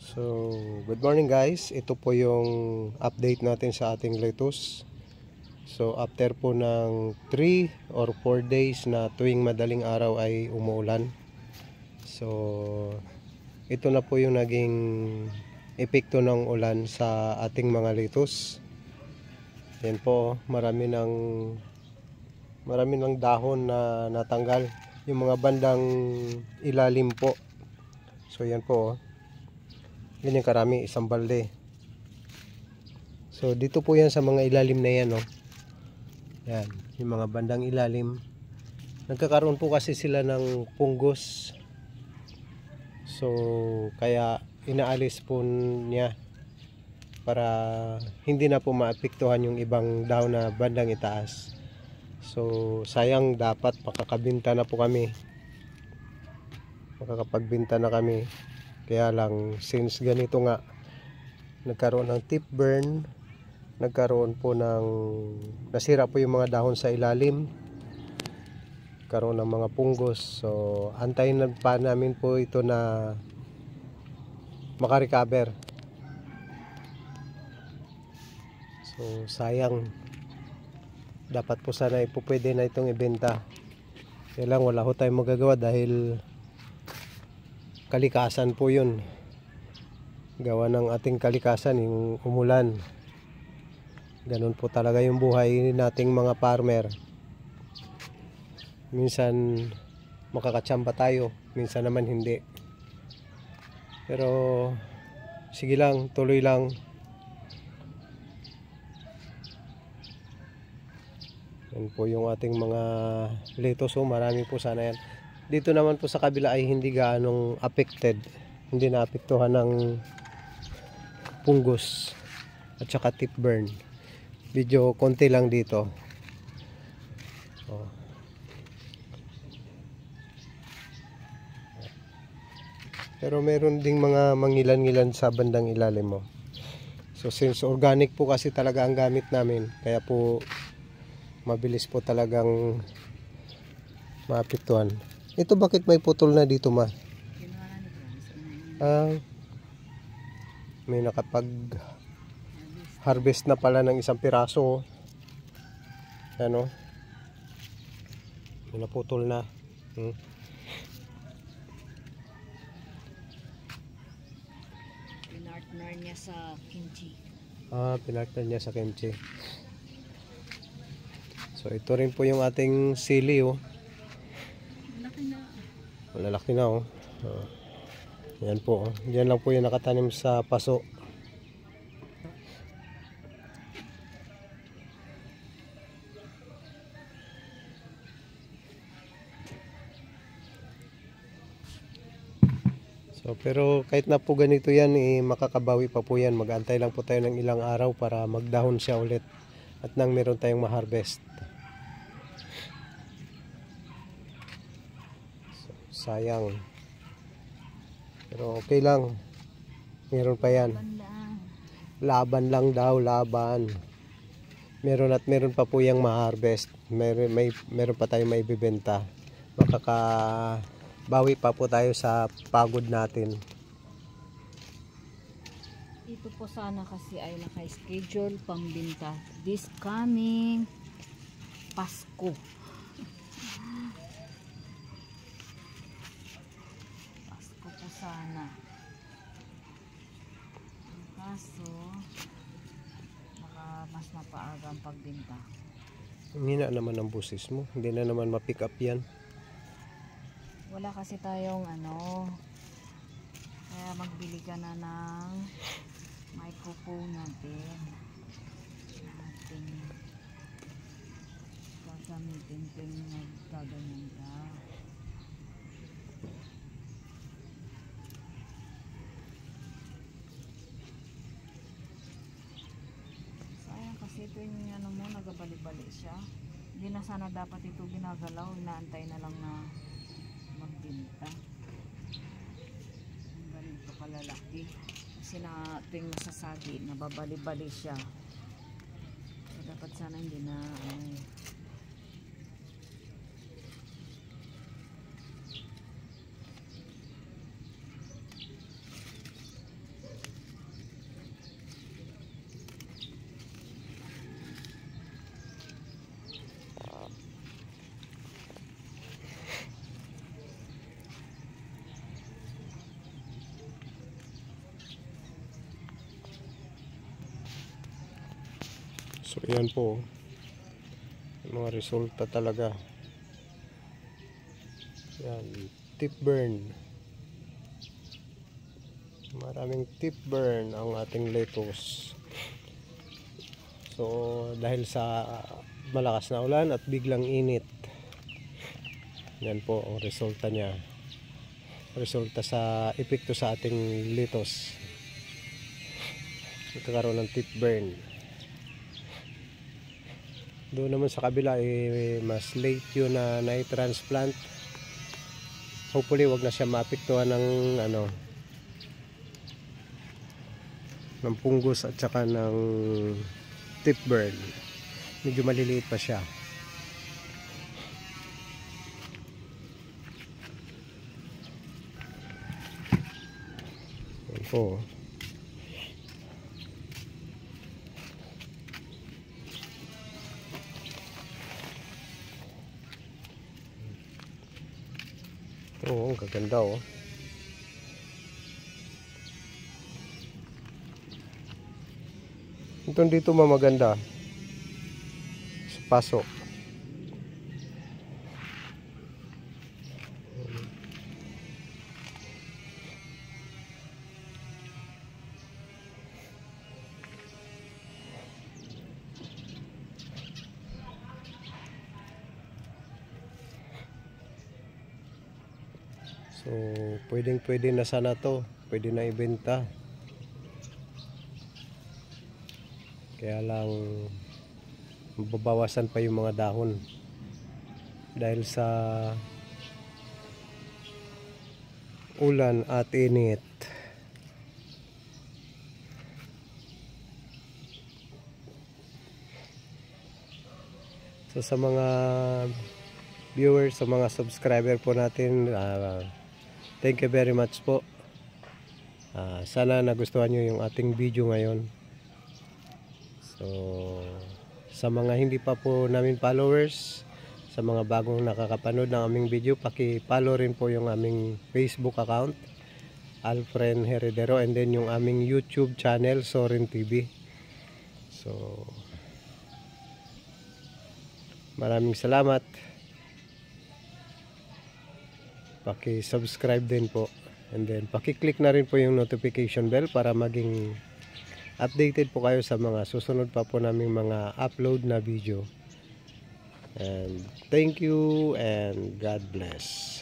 So, good morning guys. Ito po yung update natin sa ating lettuce. So, after po ng 3 or 4 days na tuwing madaling araw ay umuulan. So, ito na po yung naging epekto ng ulan sa ating mga lettuce. Yan po, marami ng dahon na natanggal. Yung mga bandang ilalim po. So, yan po. Ganyan karami, isang balde. So dito po yan sa mga ilalim na yan, yan, yung mga bandang ilalim. Nagkakaroon po kasi sila ng punggos. So kaya inaalis po niya para hindi na po maapektuhan yung ibang dahon na bandang itaas. So sayang, dapat makakabinta na po kami. Makakapagbinta na kami. Kaya lang, since ganito nga, nagkaroon ng tip burn, nagkaroon po ng, nasira po yung mga dahon sa ilalim, nagkaroon ng mga punggos. So, antayin na pa namin po ito na makarecover. So, sayang. Dapat po sana pwede na itong ibenta. Kaya lang, wala ho tayong magagawa dahil kalikasan po yun. Gawa ng ating kalikasan yung umulan. Ganun po talaga yung buhay nating mga farmer. Minsan makakatsamba tayo, minsan naman hindi. Pero sige lang, tuloy lang. Yan po yung ating mga lettuce. Marami po sana yan. Dito naman po sa kabila ay hindi gaanong affected. Hindi naapektuhan ng punggos at saka tip burn. Medyo konti lang dito. Pero meron ding mga mangilan-ngilan sa bandang ilalim mo. So since organic po kasi talaga ang gamit namin, kaya po mabilis po talagang maapektuhan. Ito bakit may putol na dito, ma? May nakapag harvest na pala ng isang piraso. Ano? May naputol na. Pinartner niya sa kimchi. Pinartner niya sa kimchi. So ito rin po yung ating sili, Malalaki na, Yan po, Diyan lang po yung nakatanim sa paso. So pero kahit na po ganito yan, makakabawi pa po yan. Mag-aantay lang po tayo ng ilang araw para magdahon siya ulit at nang meron tayong ma-harvest. So, sayang. Pero okay lang. Meron pa yan. Laban lang daw, laban. Meron pa po yung ma-harvest. Meron pa tayong maibibenta. Makakabawi pa po tayo sa pagod natin. Ito po sana kasi ay naka-schedule pambinta this coming Pasko. Pasko po sana. Kaso mas mapaaga ang pagbinta. Hina naman ang busis mo. Hindi na naman ma-pick up yan. Wala kasi tayong kaya magbili ka na ng microphone natin. Gagamitin kung naggaganyan ka. Sayang kasi ito yung nagabali-bali siya. Hindi na sana dapat ito ginagalaw. Inaantay na lang na magbinta. Ang ganito kalalaki. Kasi na tuwing masasagi, nababali-bali siya. So, dapat sana hindi na So yan po, yung mga resulta talaga. Yan, tip burn. Maraming tip burn ang ating lettuce. So dahil sa malakas na ulan at biglang init, yan po ang resulta niya. Resulta sa epekto sa ating lettuce. Nagkakaroon ng tip burn. Doon naman sa kabila mas late yun na i-transplant. Hopefully wag na siya maapektuhan ng ng punggos at saka ng tip burn. Medyo maliliit pa siya. Yan po. Oo, ang gaganda oh. Itong dito mamaganda sa paso. So, pwede na sana to. Pwede na ibenta. Kaya lang mababawasan pa yung mga dahon dahil sa ulan at init. So sa mga viewers, sa mga subscriber po natin, thank you very much po. Sana nagustuhan nyo yung ating video ngayon. So sa mga hindi pa po namin followers, sa mga bagong nakakapanood ng aming video, paki-follow rin po yung aming Facebook account, Alfred Heredero, and then yung aming YouTube channel, Sorin TV. So maraming salamat. Paki-subscribe din po. And then paki-click na rin po yung notification bell para maging updated po kayo sa mga susunod pa po naming mga upload na video. And thank you and God bless.